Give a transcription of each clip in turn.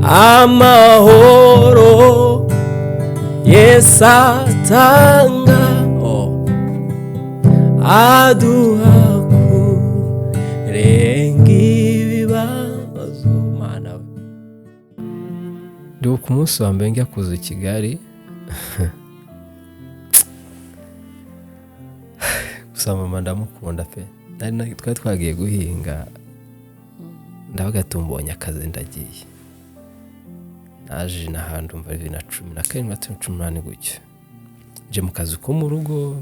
amahoro Yesu atanga aduha kurenga ibibazo. Mana we, ndi ku munsi wa mbere njya kuza i Kigali gusa mama ndamukunda pe, twari twagiye guhinga ndavuga tumbonye akazi ndagiye, naje n'ahantu mva 2017 gutyo nje mu kazi ko mu rugo.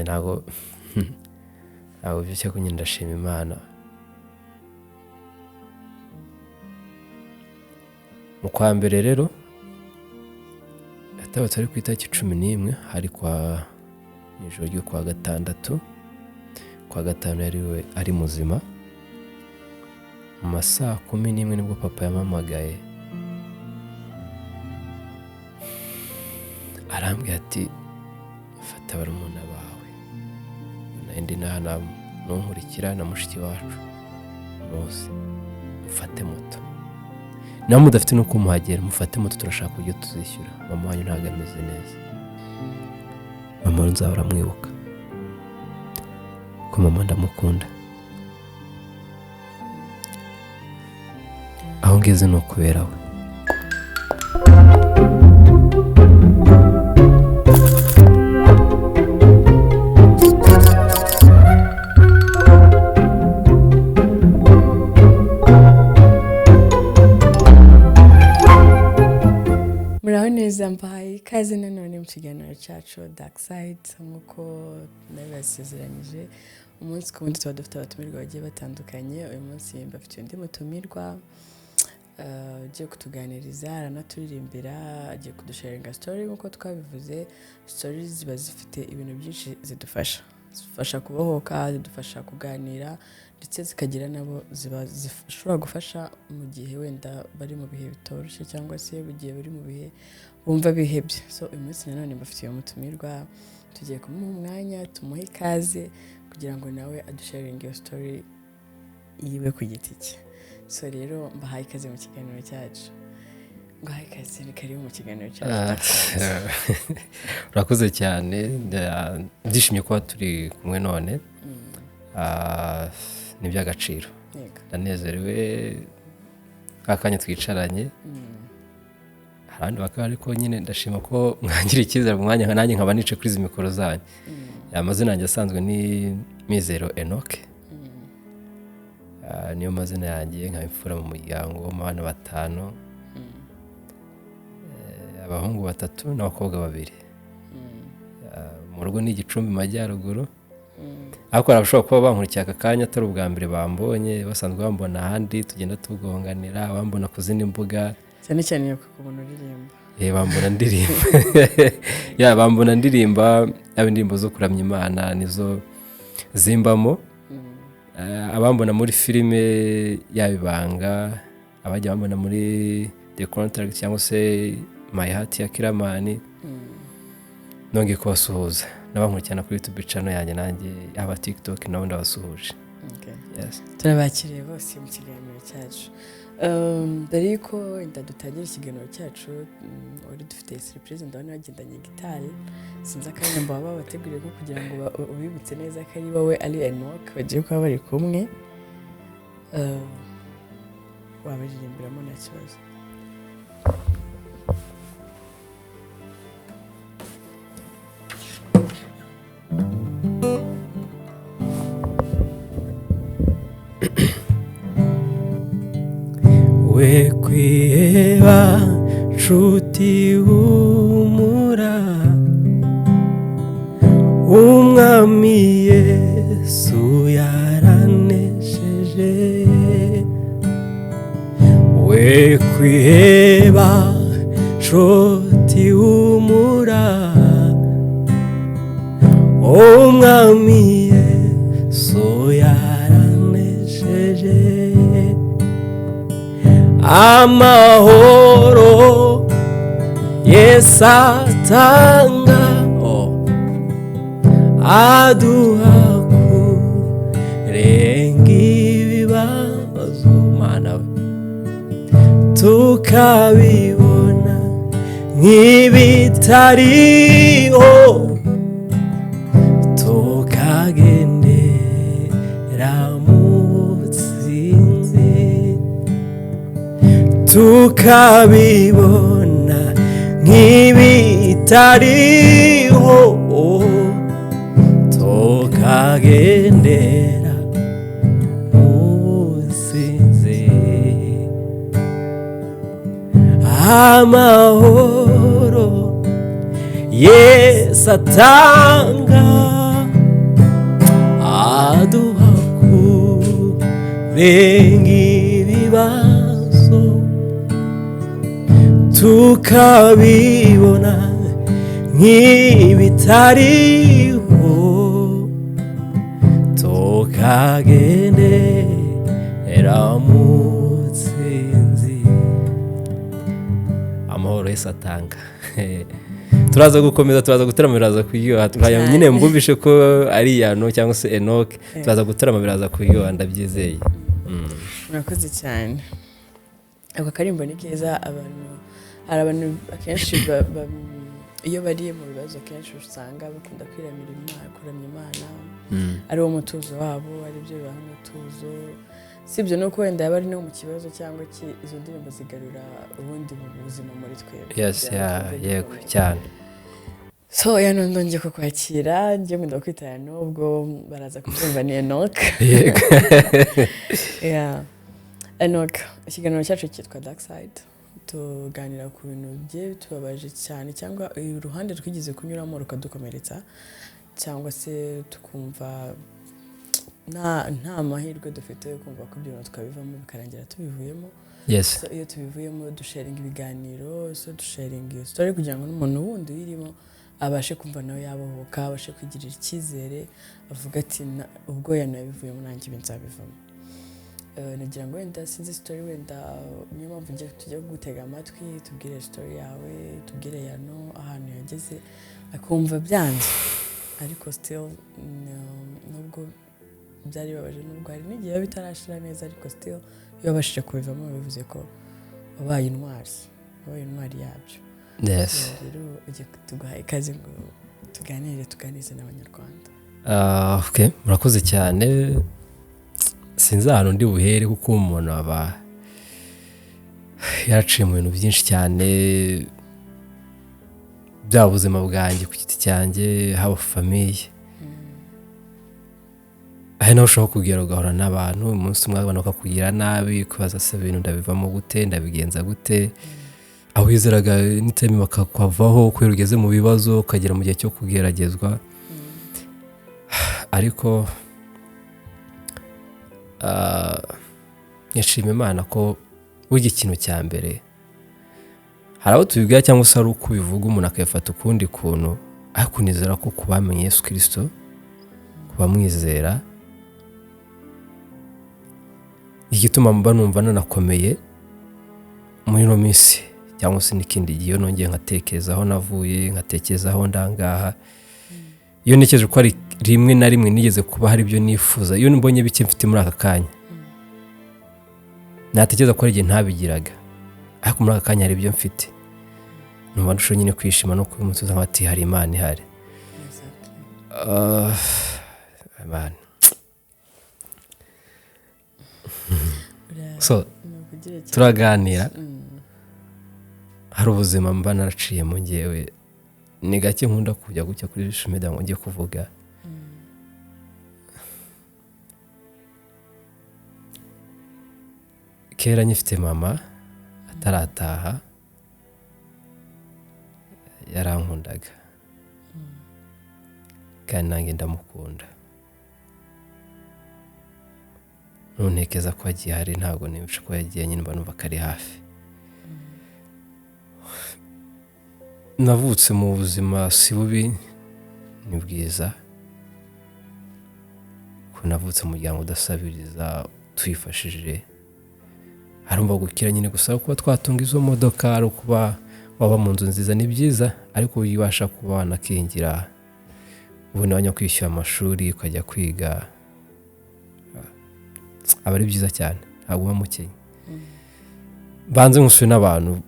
ntago byose ko nyine ndashima Imana. Mu kwa mbere rero atabatse ari ku itariki 11 hari kwa nijoro ryo kwa gatandatu, kwa gatanu yari ari muzima. Mu masaha 11 nibwo papa yamamagaye arambwira ati fata barumuna bawe ndi nahana nunkurikira na mushiki wacu bose mufate moto, namwe mudafite no kumuhagera mufate moto, turashaka kujya tuzishyura, mama wanyu ntago ameze neza. Mama nzahora mwibuka ko mama ndamukunda. Aho ngeze no kubera we. Mbaye ikaze nanone mu kiganiro cyacu Dark Side, nk'uko nabibasezeranyije umunsi ku wundi tuba dufite abatumirwa bagiye batandukanye. Uyu munsi mbafitiye undi mutumirwa ugiye kutuganiriza, aranaturirimbira, agiye kudusharinga story. Nk'uko twabivuze, stories ziba zifite ibintu byinshi zidufasha kubohoka, zidufasha kuganira, ndetse zikagira nabo zishobora gufasha mu gihe wenda bari mu bihe bitoroshye cyangwa se bugiye bari mu bihe bumva bihebye. So uyu munsi nanone mbafitiye umutumirwa, tugiye kumuha umwanya tumuhe ikaze kugira ngo nawe adusharinge iyo story yiwe ku giti cye. So rero mbahaye ikaze mu kiganiro cyacu. Ngahaye ikaze, ni karibu mu kiganiro cyacu. Urakoze cyane, ndishimye kuba turi kumwe none. Ni by'agaciro, ndanezerewe kakanya twicaranye. Harandi bakaba ariko nyine ndashima ko mwangira icyizere mu mwanya nanjye nkaba nice kuri izi mikoro zanyu. Amazina yanjye asanzwe ni Mizero Enoch, niyo mazina yanjye, nkaba imfura mu muryango mu bana 5, abahungu 3 n'abakobwa 2. Mu rugo ni Gicumbi Majyaruguru, ariko arashobora kuba bankurikiye aka kanya atari ubwa mbere bambonye, basanzwe bambona ahandi tugenda tugonganira, bambona ku zindi mbuga cyane cyane yo kubona uririmba. Bambona ndirimba bambona ndirimba abindirimbo zo kuramya Imana nizo zimbamo. Abambona muri filime yabibanga, abajya bambona muri The Contract cyangwa se My Heart ya Kiramani. Nongeye kubasuhuza n'abankurikirana kuri YouTube channel yanjye, nanjye aba TikTok nabo ndabasuhuje. Yes. Turabakiriye bose mu kiganiro cyacu. Dore yuko dutangira ikiganiro cyacu, uri dufite surprise, ndabona bagendanye gitari. Sinzi akanya mba babateguriye ko kugira ngo ubibutse neza ko ari wowe ari Enoch bagiye kuba bari kumwe. Wabaririmbiramo nta kibazo. We kwiheba nshuti humura, umwami Yesu yaranesheje. We kwiheba nshuti humura, umwami Yesu yaranesheje. amahoro Yesu atanga aduha kurenga ibibazo mana we tukabibona nk'ibitariho tukagendera mu butsinzi tukabibona nk'ibitariho tukagendera mu butsinzi amahoro Yesu atanga aduha kurenga ibibazo tukabibona nk'ibitariho tukagendera mu butsinzi amahoro Yesu atanga turaza gukomeza turaza gutarama biraza kuryoha nyine mbumvishe ko ari Yano cyangwa se Enoch turaza gutarama biraza kuryoha ndabyizeye murakoze cyane ako karimbo ni keza hari abantu akenshi iyo bari mu bibazo akenshi usanga bakunda kuramya Imana ari wo mutuzo wabo ari byo bibaha umutuzo sibyo nuko wenda yaba ari no mu kibazo cyangwa izo ndirimbo zigarura ubundi mu buzima muri twebwe yego cyane so Yano ndongeye kukwakira njye mwenda kwitaya nubwo baraza kubyumva ni Enoch Enoch ikiganiro cyacu cyitwa Dark Side tuganira ku bintu bye tubabaje cyane cyangwa uruhande twigize kunyuramo rukadukomeretsa cyangwa se tukumva nta mahirwe dufite yo kumva ko ibyo tukabivamo bikarangira tubivuyemo yes iyo tubivuyemo dusharinga ibiganiro dusharinga iyo story kugira ngo n'umuntu wundi uyirimo abashe kumva nawe yabohoka abashe kwigirira icyizere avuga ati ubwo yanabivuyemo nanjye nzabivamo nagira ngo wenda sinzi story wenda niyo mpamvu tujya gutega amatwi tubwire story yawe tubwire Yano ahantu yageze akumva byanze ariko still nubwo byari babaje nubwo hari n'igihe bitarashira neza ariko still iyo babashije kubivamo bivuze ko wabaye intwari yabyo yes rero ujye tuguha ikaze ngo tuganirize n'abanyarwanda okay murakoze cyane sinzi ahantu ndi buhere kuko umuntu aba yaraciye mu bintu byinshi cyane bya buzima bwanjye ku giti cyanjye haba famiye aho nawe ushobora kugera ugahura n'abantu umunsi umwe abantu bakakugira nabi kubaza se ibintu ndabivamo gute ndabigenza gute aho wizeraga n'iteme bakakwavaho kubera ugeze mu bibazo ukagera mu gihe cyo kugeragezwa ariko yashimye Imana ko burya ikintu cya mbere hari abo tubibwira cyangwa se ari uko ubivuga umuntu akayafata ukundi kuntu ariko nizera ko kubamenye Yesu Kristo kubamwizera igituma mba numva nanakomeye muri no minsi cyangwa se n'ikindi gihe nongeye nkatekereza aho navuye nkatekereza aho ndangaha iyo ntekereje ko ari rimwe na rimwe nigeze kuba hari ibyo nifuza iyo mbonye bike mfite muri aka kanya natekereza ko ari igihe ntabigiraga ariko muri aka kanya hari ibyo mfite numva ndushaho nyine kwishima no kubimutuza nk'ati hari Imana ihari so turaganira hari ubuzima mba naraciye mu ngewe ni gake nkunda kujya gucya kuri social media ngo njye kuvuga kera nyifite mama atarataha yarankundaga kandi nanjye ndamukunda ntuntekeza ko agiye hari ntabwo nibushe ko yagiye nyine mba numva ko ari hafi navutse mu buzima si bubi ni bwiza ko navutse mu muryango udasabiriza twifashije harumva gukira nyine gusa kuba twatunga izo modoka ari ukuba waba mu nzu nziza ni byiza ariko ubasha kuba wanakingira ubona wajya kwishyura amashuri ukajya kwiga aba ari byiza cyane ntabwo uba mukenya banze nkusuye n'abantu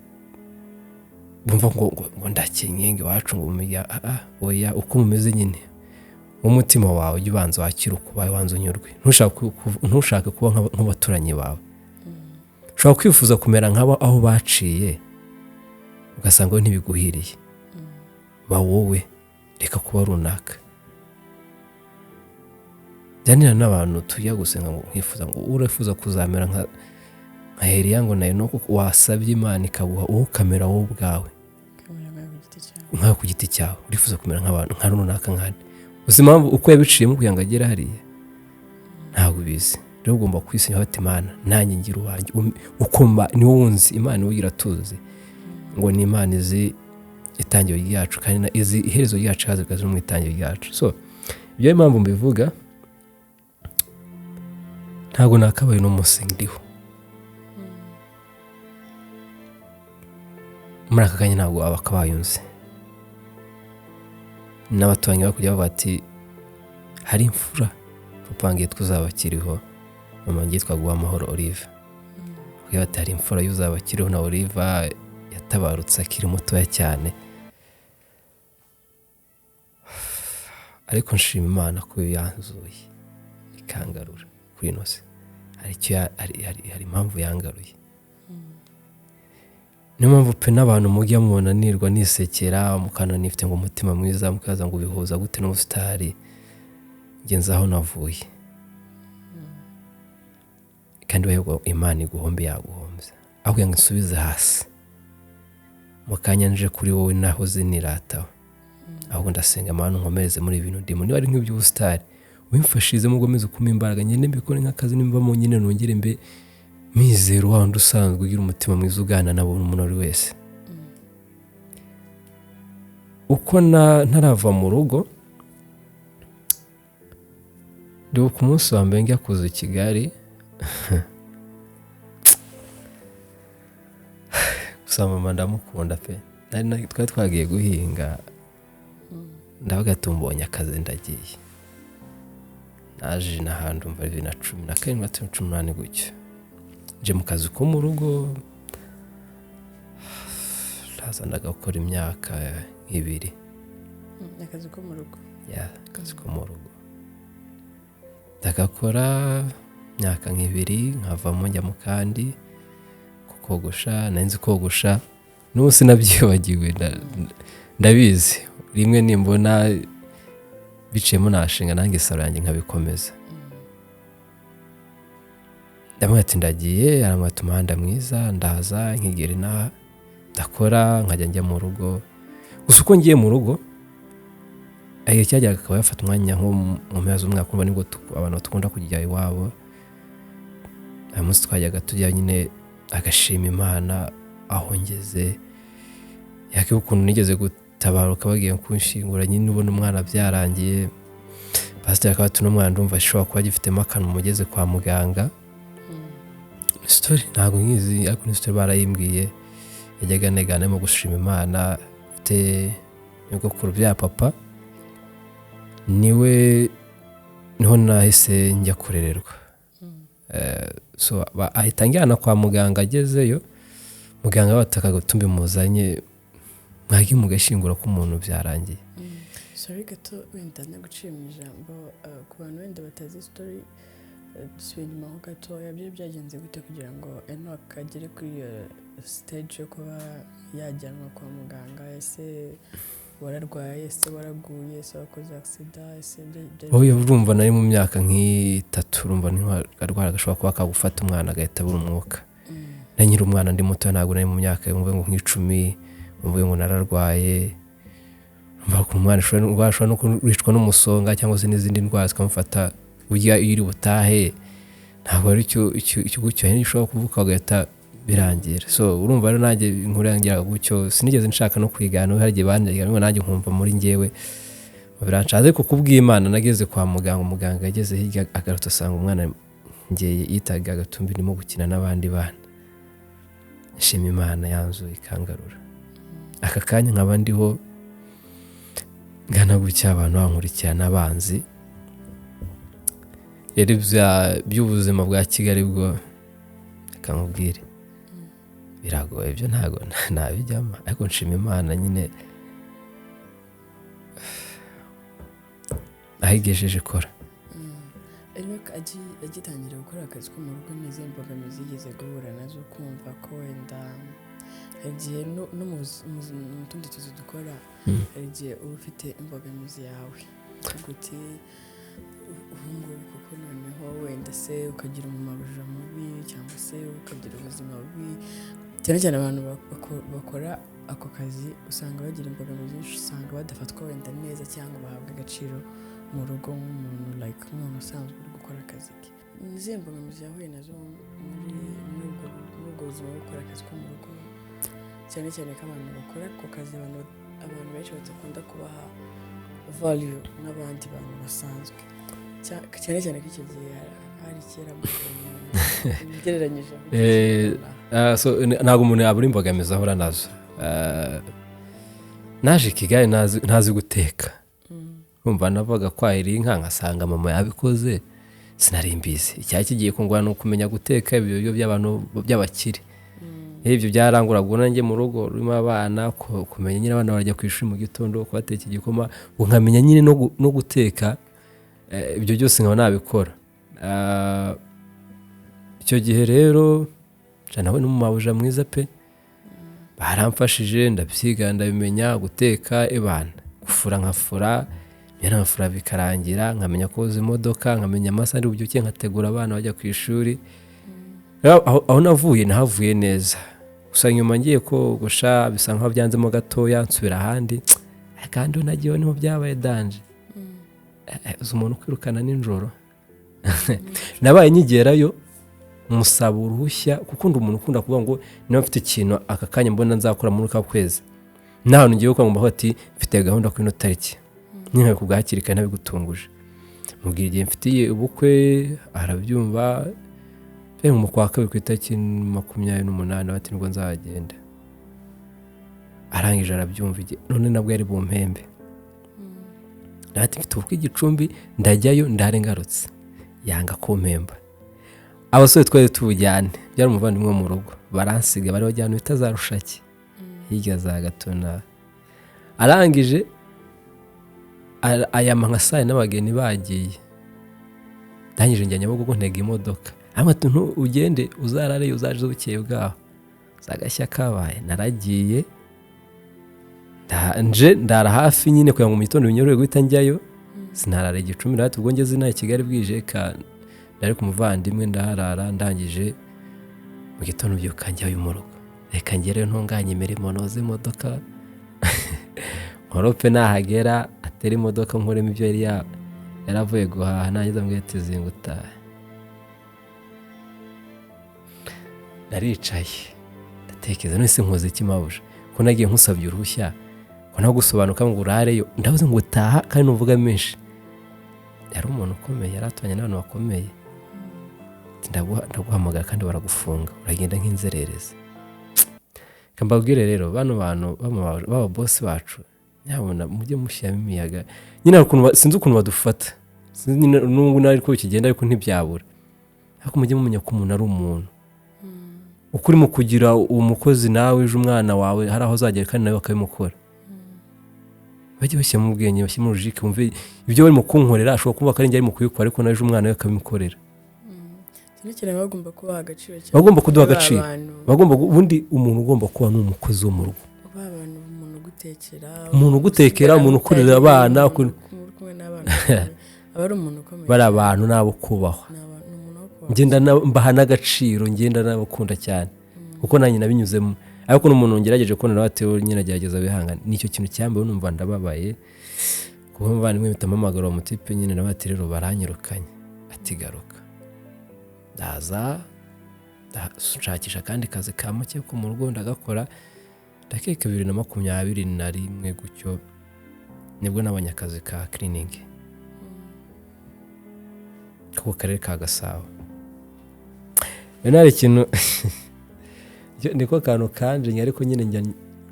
bumva ngo ndakenye ngo iwacu ngo umenya oya uko mumeze nyine umutima wawe ujya ubanza wakira ukubaye wanze unyurwe ntushake kuba nk'abaturanyi bawe ushobora kwifuza kumera nk'abo aho baciye ugasanga we ntibiguhiriye ba wowe reka kuba runaka byanira n'abantu tujya gusenga ngo nkifuza ngo urifuza kuzamera nka Eliya ngo nayo nuko wasabye Imana ikaguha wowe ukamera wowe ubwawe nkawe ku giti cyawe urifuza kumera nk'abantu nka runaka nkandi uzi impamvu uko yabiciyemo kugira ngo agere hariya ntabwo ubizi rero ugomba kwisinya bati Imana nanjye ngira uwanjye ukumva ni wowe unzi Imana niwe iratuzi ngo ni Imana izi itangiro ryacu kandi izi iherezo ryacu hazikaze no mu itangiro ryacu so ibyo impamvu mbivuga ntabwo nakabaye n'umunsi ndiho muri aka kanya ntabwo waba akabayunze n'abaturanyi bakujya bavuga ati hari imfura papa wanjye twuzaba akiriho mama wanjye yitwaga Uwamahoro Olive bakujya bati hari imfura y'uzaba akiriho na Olive yatabarutse akiri mutoya cyane ariko nshima Imana ko yanzuye ikangarura kuri ino si hari impamvu yangaruye niyo mpamvu pe n'abantu mujya mubona nirwa nisekera mukana nifite ngo umutima mwiza mukaza ngo bihuza gute n'ubusitari ngenza aho navuye kandi wewe Imana iguhombe yaguhombye aho ngo isubize hasi mukanya nje kuri wowe naho zinirataho aho ndasenga Imana nkomereze muri ibintu ndimo niba ari nk'iby'ubusitari wimfashize mugomeze kuma imbaraga nyine mbikore nk'akazi nimba mu nyine nongere mbe mizero wandi usanzwe ugira umutima mwiza ugana nabo umuntu ari wese uko ntarava mu rugo ndi ku munsi wa mbere njya kuza i Kigali gusa mama ndamukunda pe twari twagiye guhinga ndavuga tumbonye akazi ndagiye naje n'ahantu mva 2017 2018 gutyo nje mu kazi ko mu rugo lazanaga gukora imyaka 2 akazi ko mu rugo akazi ko mu rugo ndagakora imyaka 2 nkavamo njya mu kandi kogosha nanzi kogosha n'ubu sinabyibagiwe ndabizi rimwe nimbona biciyemo nashinga nange saro yanjye nkabikomeza ndamwe ati ndagiye aramwata umuhanda mwiza ndaza nkigera inaha ndakora nkajya njya mu rugo gusa uko ngiye mu rugo ayo cyajyaga akaba yafata umwanya nko mu mpera z'umwaka kumva nibwo abantu bakunda kujya iwabo ayo munsi twajyaga tujya nyine agashima Imana aho ngeze yakibuka ukuntu nigeze gutabaruka bagiye kunshingura nyine ubona umwana byarangiye pastor akaba tuno mwana ndumva ashobora kuba gifitemo akantu mugeze kwa muganga story ntabwo nkizi ariko ni story barayimbwiye yajyaga negana mu gushima Imana te nyogokuru bya papa niwe niho nahise njya kurererwa so ahita njyana kwa muganga agezeyo muganga bataka gutumba muzanye mwagi mugashingura ko umuntu byarangiye sorry gato wenda naguciye mu ijambo ku bantu wenda batazi story dusubira ho gato yabyo byagenze gute kugira ngo Enoch agere kuri stage yo kuba yajyanwa kwa muganga ese wararwaye ese waraguye ese wakoze accident ese oya urumva nari mu myaka nk'itatu urumva ntiwarwara agashobora kuba akagufata umwana agahita abura umwuka na nyiri umwana ndi muto ntabwo nari mu myaka yumve ngo nk'icumi umvuye ngo nararwaye umva ko umwana ashobora no kwicwa n'umusonga cyangwa se n'izindi ndwara zikamufata burya iyo uri butahe ntabwo ari icyo gucyo gishobora kuvuka agahita birangira so urumva rero nanjye nkurangira gucyo sinigeze nshaka no kwigana hari gihe banjye nanjye nkumva muri ngewe birancaze ko kubw'Imana nageze kwa muganga yageze hirya agarutse asanga umwana ngeye yitaga agatumbi ndimo gukina n'abandi bana nshima Imana yanzuye ikangarura aka kanya nkaba ndiho ngana gutya abantu bankurikirana abanzi rero by'ubuzima bwa Kigali bwo akamubwire biragoye byo ntago nabijyamo ariko nshima Imana nyine ahigejeje kora agitangira gukora akazi ko mu rugo n'izo mbogamizi yigeze guhura nazo kumva ko wenda igihe no mu tundi tuzi dukora hari igihe uba ufite imbogamizi yawe guti ubungubu kuko noneho wenda se ukagira umumabuja mubi cyangwa se ukagira ubuzima bubi cyane cyane abantu bakora ako kazi usanga bagira imbogamizi nyinshi usanga badafatwa wenda neza cyangwa bahabwa agaciro mu rugo nk'umuntu like umuntu usanzwe uri gukora akazi ke izihe mbogamizi yahuye nazo muri ubwo buzima bwo gukora akazi ko mu rugo cyane cyane ko abantu bakora ako kazi abantu benshi badakunda kubaha value n'abandi bantu basanzwe cyane cyane ko icyo gihe hari kera ugereranyije ntabwo umuntu yabura imbogamizi ahura nazo naje i Kigali ntazi guteka kumva navuga kwahira inka nkasanga mama yabikoze sinari mbizi icyaha kigiye kungwana no kumenya guteka ibyo by'abantu by'abakire ibyo byaranguraga nanjye mu rugo rurimo abana kumenya nyine abana barajya ku ishuri mu gitondo kubateka igikoma nkamenya nyine no guteka ibyo byose nkaba nabikora icyo gihe rero nawe n'umumabuja mwiza pe baramfashije ndabyiga ndabimenya guteka ebana gufura nkafura n'amafura bikarangira nkamenya koza imodoka nkamenya amasaha ari bubyuke nkategura abana bajya ku ishuri aho nahavuye neza gusa nyuma ngiye kogosha bisa nkaho byanzemo gatoya nsubira ahandi kandi unagiyeho niho byabaye danje uzi umuntu kwirukana nijoro nabaye nyigerayo musaba uruhushya kuko ndi umuntu ukunda kuvuga ngo niba mfite ikintu aka kanya mbona nzakora muri ka kwezi naho ngiye ko ngomba hoti mfite gahunda kuri no tariki nyine kubwakira kandi nabigutunguje mubwira igihe mfitiye ubukwe arabyumva mu kwa kabiri ku itariki 28 bati nibwo nzagenda arangije arabyumva none nabwo yari bumpembe nati mfite ubukwe Gicumbi ndajyayo ndarengarutse yanga kumpemba abasore twari tubujyane byari umuvandimwe mu rugo baransiga bari bajyana bitazarushaki hirya za Gatuna arangije aya mankasaye n'abageni bagiye ndangije njya Nyabugogo ntega imodoka amatu ugende uzarare uzaje bukeye bwaho zagashya kabaye naragiye ndara hafi nyine kugira ngo mu gitondo binyorohe guhita njyayo sinarare Gicumbi rero ubwo ngeze na Kigali bwije ndari ku muvandimwe ndaharara ndangije mu gitondo byuka njyayo mu rugo reka ngereyo ntunganye imirimo noze imodoka nkorope nahagera atera imodoka nkoremo ibyo yaravuye guhaha nanjye ndamubwira ati zingutahe naricaye ndatekereza none se nkoze iki mabuja ko nagiye nkusabye uruhushya ko nagusobanuka ngo urareyo ndavuze ngo utaha kandi nuvuga menshi yari umuntu ukomeye yaratwanye n'abantu bakomeye ndaguhamagara kandi baragufunga uragenda nk'inzererezi kambabwire rero bano bantu baba boss bacu nyabona mujye mushyiramo imiyaga nyine sinzi ukuntu badufata n'ubwo nari ko kigenda ariko ntibyabura ariko mujye mumenya ko umuntu ari umuntu ukuri mu kugira umukozi nawe ejo umwana wawe hari aho uzagera kandi nawe bakabimukora bajye bashyira mu bwenge bashyira mu logique bumve ibyo bari mu kunkorera ashobora kuba kandi ari mu kuyikora ariko nawe ejo umwana we akabimukorera cyane bagomba kubaha agaciro cyane bagomba kuduha agaciro bagomba ubundi umuntu ugomba kuba n'umukozi wo mu rugo umuntu ugutekera umuntu ukurira abana abari umuntu ukomeye bari abantu nabo kubahwa ngenda mbaha n'agaciro ngenda nabakunda cyane kuko nanjye nabinyuzemo ariko n'umuntu ngerageje kubona nawe ati nyine agerageza bihangana nicyo kintu cyambaye numva ndababaye kuko muvandimwe bitamamagara uwo mutipe nyine nawe ati rero baranyirukanye ati garuka ndaza nshakisha kandi kazi ka muke ko mu rugo ndagakora ndakeka 2021 gutyo nibwo nabonye akazi ka cleaning ku karere ka Gasabo. Hari ikintu niko kantu kanje ariko nyine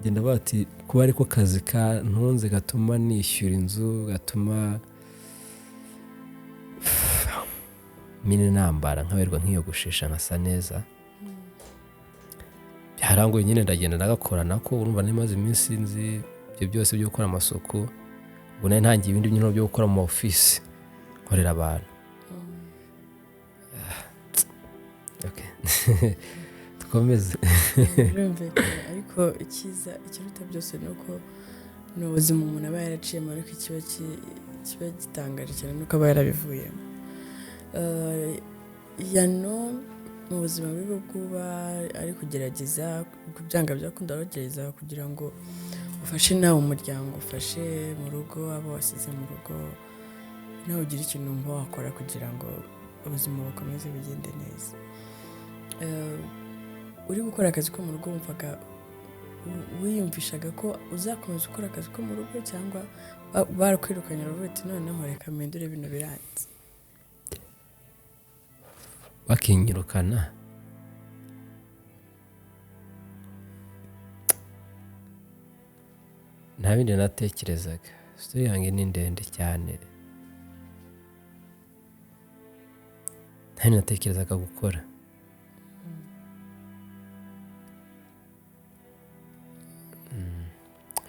ngenda bati kuba ariko kazi kantunze gatuma nishyura inzu gatuma mine nambara nkaberwa nkiyogoshesha nkasa neza byarangoye nyine ndagenda nagakora nako urumva n'imaze iminsi nzi ibyo byose byo gukora amasuku ubwo nari ntangiye ibindi bintu byo gukora mu office nkorera abantu dukomeze ariko ikiruta byose ni uko ni ubuzima umuntu aba yaraciyemo ariko kiba gitangaje cyane nuko aba yarabivuyemo yano mu buzima bwe bw'uba ari kugerageza kubyanga byakunda agerageza kugira ngo ufashe nawe umuryango ufashe mu rugo abo wasize mu rugo nawe ugira ikintu wumva wakora kugira ngo ubuzima bukomeze bugende neza uri gukora akazi ko mu rugo wumvaga wiyumvishaga ko uzakomeza ukora akazi ko mu rugo cyangwa barakwirukanye uti noneho reka mpindure bino biranze bakinyirukana nta bindi natekerezaga sitori yanjye ni ndende cyane nta bindi natekerezaga gukora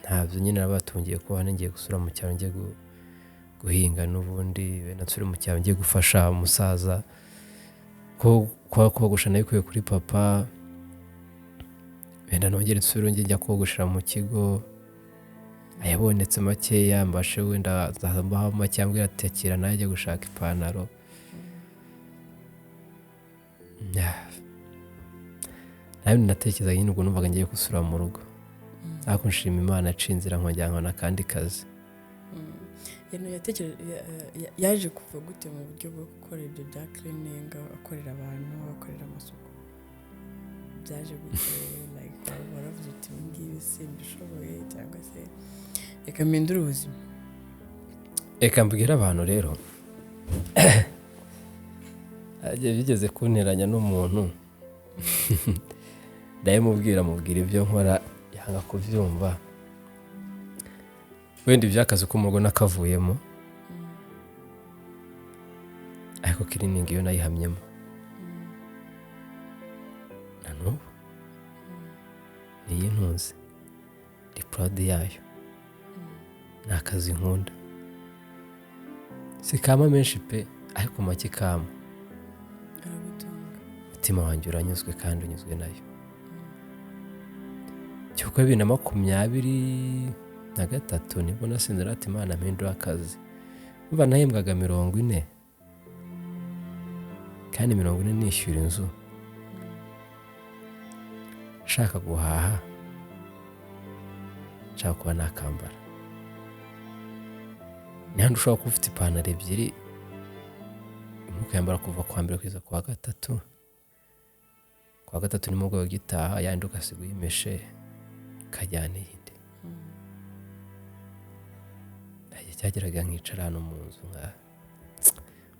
ntabyo nyine nabatungiye kuba ngiye gusura mu cyaro ngiye guhinga n'ubundi nasure mu cyaro ngiye gufasha umusaza kogosha nabikuye kuri papa wenda nongere nsubire njya kogoshera mu kigo ayabonetse makeya mbashe wenda zambaho make ambwira atekera najya gushaka ipantaro nabindi natekereza nyine ubwo numvaga ngiye gusura mu rugo ariko nshima Imana yaciye inzira nkongera n'akandi kazi yaje kuva gute mu buryo bwo gukora ibyo bya cleaning akorera abantu akorera amasuku byaje gute waravuze uti ngibi simbishoboye cyangwa se reka mpindure ubuzima reka mbwira abantu rero bigeze kunteranya n'umuntu ndayimubwira ibyo nkora yanga kubyumva wenda iby'akazi k'umugo nakavuyemo ariko cleaning iyo nayihamyemo na n'ubu niyo ntuzi ndi proud yayo ni akazi nkunda si kama menshi pe ariko make kama umutima wanjye uranyuzwe kandi unyuzwe nayo cyuko 2023 nibwo nasinzira ati Imana mpindura akazi umva nahembwaga 40 kandi 40 nishyura inzu shaka guhaha nshaka kuba nakambara nihandi ushobora kuba ufite ipantaro ebyiri ukayambara kuva kwa mbere kugeza kwa gatatu nimugoroba gitaha yandi ugasiga uyimeshe kajyana iyindi cyageraga nkicara hano mu nzu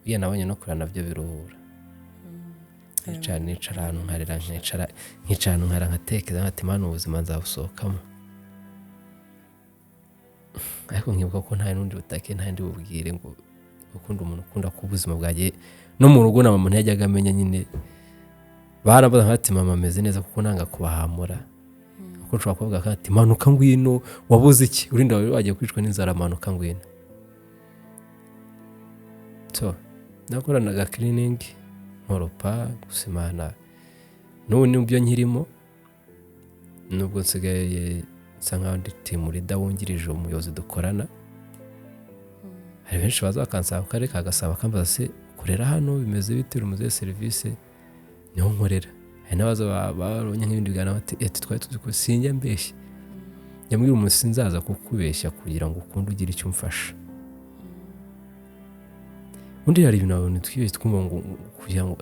ugiye nabonye no kurana nabyo biruhura nicara ahantu nkarira nkicara ahantu nkara nkatekereza nkati Imana ubuzima nzabusohokamo ariko nkibuka ko nta n'undi butake nta ndi bubwire ngo ukunda umuntu ukunda ku buzima bwagiye no mu rugo na mama ntiyajyaga amenya nyine barabaza nkati mama ameze neza kuko nanga kubahamura kuko nshobora kuvuga nkati manuka ngwino wabuze iki urinda wagiye kwicwa n'inzara manuka ngwino so nakoranaga cleaning nkoropa gusimana n'ubu nibyo nkirimo nubwo nsigaye nsa nkaho ndi team leader wungirije umuyobozi dukorana hari benshi baza bakansaba kare kagasaba kambaza se kurera hano bimeze bite umuze service niho nkorera hari n'abaza baronye nk'ibindi bigana bati twari tuzi ko sinjya mbeshya nyamwira umuntu sinzaza kukubeshya kugira ngo ukunde ugire icyo umfasha undi hari ibintu abantu twibeshye twumva ngo kugira ngo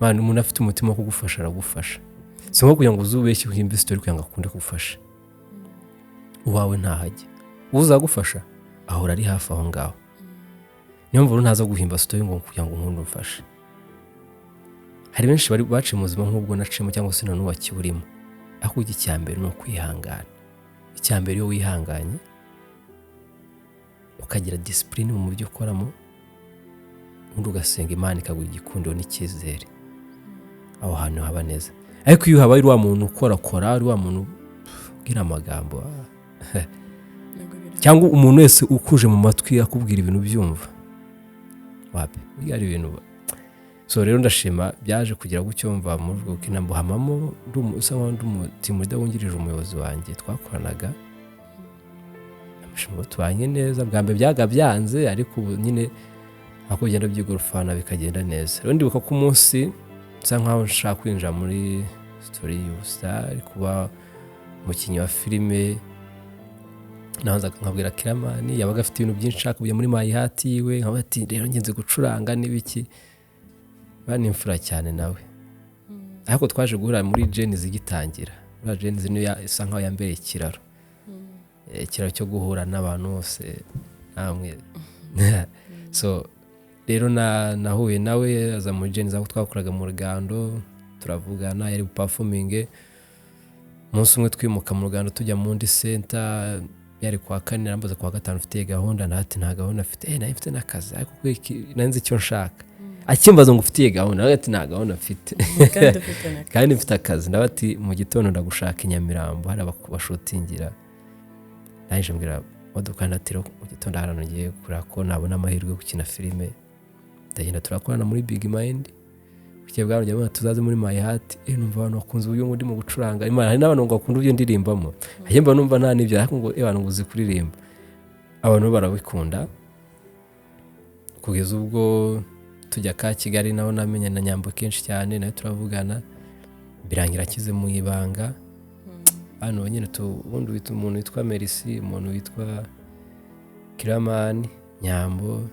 man umuntu afite umutima wo kugufasha aragufasha si nko kugira ngo uzubeshye uhimbe story kugira ngo akunde kugufasha uwawe ntahajye uzagufasha ahora ari hafi aho ngaho niyo mvuru ntaza guhimba story ngo kugira ngo nkunde umfashe hari benshi bari baciye mu buzima nk'ubwo nacimo cyangwa se nanubakiburimo ahubwo icyambere ni ukwihangana. Icyambere iyo wihanganye ukagira discipline mu byo ukoramo, undi ugasenga Imana ikaguha igikundiro n'icyizere, aho hantu haba neza. Ariko iyo habaye wa muntu ukora ari wa muntu ubwira amagambo cyangwa umuntu wese ukuje mu matwi akubwira ibintu byumva, wapi byari ibintu. So rero ndashima byaje kugira gucyo mva mu rwo kinambo hamamo usa nkaho ndi umutima udawungirije umuyobozi wanjye twakoranaga, amushimo tubanye neza. Bwa mbere byaga byanze, ariko ubu nyine ako ugenda byigurufana bikagenda neza. Rero ndibuka ko umunsi nsa nkaho nshaka kwinjira muri story y'ubustar, kuba umukinnyi wa filime, nahoza nkabwira Kiramani yabaga afite ibintu byinshi nshaka kujya muri mayihati yiwe, nkaba ati rero ngenze gucuranga n'ibiki, bani imfura cyane nawe. Ariko twaje guhura muri Genesis igitangira. Muri Genesis niyo isa nkaho yambereye ikiraro, ikiraro cyo guhura n'abantu bose namwe. So rero nahuye nawe aza muri Genesis aho twakoraga mu Rugando, turavugana, yari performing. Umunsi umwe twimuka mu Rugando tujya mu ndi center, yari kwa kane, narambaza kwa gatanu ufite gahunda, nati nta gahunda afite. Nayo mfite n'akazi, ariko nanzi icyo nshaka. Akimbaza ngo ufite gahunda, ati nta gahunda mfite kandi mfite akazi. Ndabati mu gitondo ndagushaka Inyamirambo hari abashutingira. Naje mbwira modoka natiro mu gitondo harano ngiye kurira ko nabona amahirwe yo gukina filime, ndagenda turakorana muri Big Mind. Kukiye bwa njye tuzaze muri My Heart, numva abantu bakunze uburyo ngo ndimo gucuranga Imana. Hari n'abantu ngo bakunda uburyo ndirimbamo, ahemba numva nta nibyo, ariko ngo abantu nguzi kuririmba, abantu barabikunda. Kugeza ubwo tujya ka Kigali naho namenye na Nyambo kenshi cyane, nayo turavugana birangira akize mu ibanga. Hano nyine ubundi witwa umuntu witwa Mercy, umuntu witwa Kiramani, Nyambo,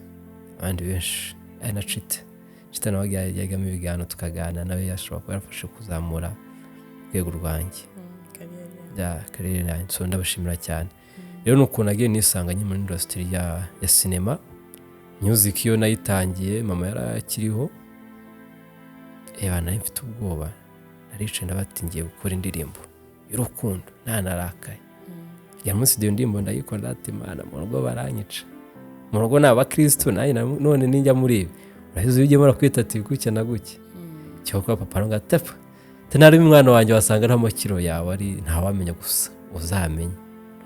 abandi benshi, na Chita nawe yajyaga mu bigano tukagana, nawe yashobora kuba yarafashe kuzamura urwego rwanjye karere yanjye. So ndabashimira cyane. Rero nuko nagiye nisanga nyine muri industry ya cinema. Music yo nayitangiye mama yarakiriho, nayo mfite ubwoba, narice ndabati ngiye gukora indirimbo y'urukundo narakaye. Ya munsi dio ndimbo ndayikora ati Mana mu rugo baranyica, mu rugo n'aba Kristo nayi none ninjya muri ibi urahize ujye mura kwita ati gucya na gucya cyo kwa papa ngo atepa tenari umwana wanjye wasanga nta makiro yawe ari nta wamenya, gusa uzamenye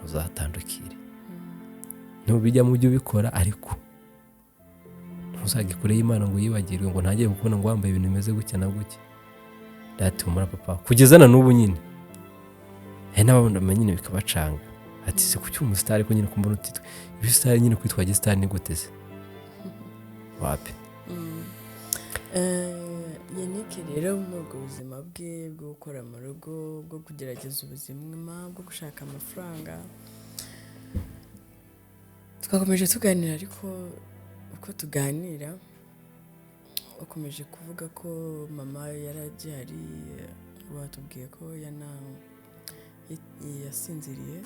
uzatandukire ntubijya mu byo bikora, ariko ntuzagikore y'Imana ngo yibagirwe ngo ntagiye gukona ngo wambaye ibintu bimeze gucya na gucya. Dati umura papa kugeza na n'ubu nyine n'ababona nyine bikabacanga ati se kuki umustar ariko nyine kumbona utitwe ibistar nyine kwitwa gistar ni guteze wapi. Yannick rero mu buzima bwe bwo gukora mu rugo, bwo kugerageza ubuzima, bwo gushaka amafaranga, twakomeje tuganira. Ariko uko tuganira ukomeje kuvuga ko mama yaragihari, batubwiye ko yasinziriye.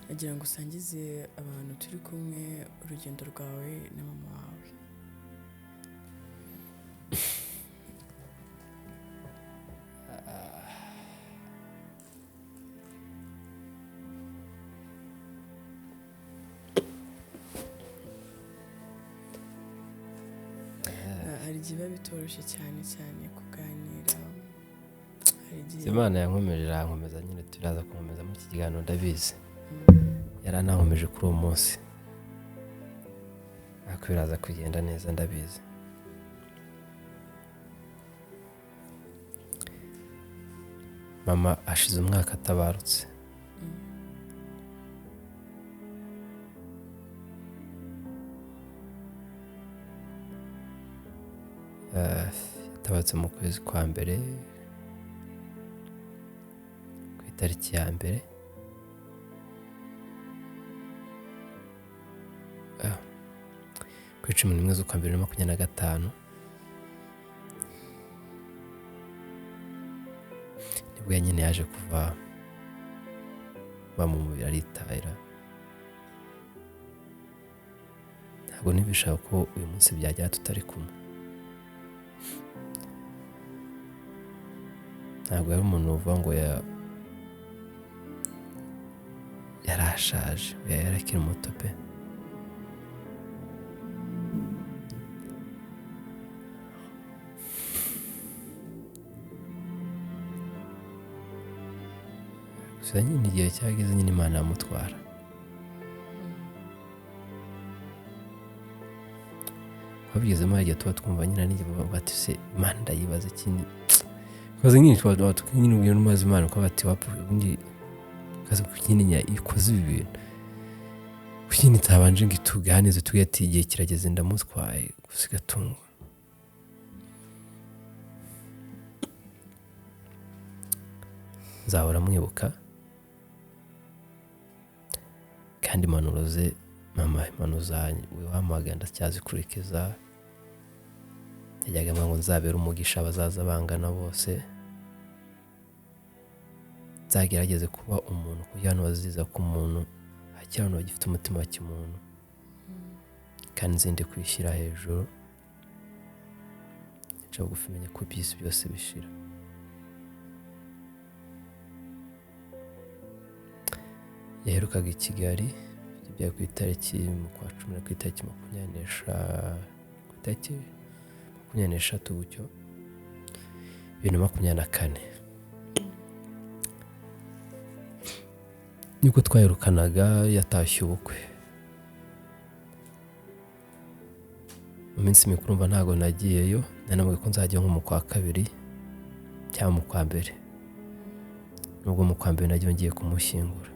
Nagira ngo usangize abantu turi kumwe urugendo rwawe na mama wawe. Hari igihe biba bitoroshye cyane kuganira. Imana yankomeje arankomeza, nyine turaza kunkomeza muri iki kiganiro ndabizi. Yaranankomeje kuri uwo munsi, ariko biraza kugenda neza ndabizi. Mama ashize umwaka atabarutse. Yatabarutse mu kwezi kwa mbere ku itariki ya mbere ku 11 z'ukwa 2025 nibwo nyine yaje kuva mu mubiri aritahira. Ntabwo nibishaka ko uyu munsi byajya tutari kumwe. ntabwo yari umuntu uvuga ngo yarashaje, yari akiri muto pe. gusa nyine igihe cyageze nyine Imana yamutwara. Babigezemo igihe tuba twumva nyine n'igihe bati se Imana ndayibaza ikindi koze nyine tuba nyine ubwiye n'umaze Imana ko bati ubundi kaza nyine ikoze ibi bintu kuki nitabanje ngo ituganize tuge ati igihe kirageze ndamutwaye gusa igatunga. Nzahora mwibuka kandi impanuro ze mama, impanuro zanyu wampaga ndacyazikurikiza. Yajyaga ngo nzabera umugisha abazaza bangana bose, nzagerageze kuba umuntu kugira ngo baziza ku muntu hakiri abantu bagifite umutima wa kimuntu kandi nzinde kwishyira hejuru, nshobora gufimenya ko by'isi byose bishira. Yaherukaga i Kigali bya ku itariki mu kwa 10 ku itariki 23 gutyo 2024 niko twayirukanaga. Yatashye ubukwe mu minsi mikuru, mva ntago nagiyeyo, nanamwe ko nzajya nko mu kwa 2 cyangwa mu kwa 1, nubwo mu kwa 2 nagiye ngiye kumushyingura.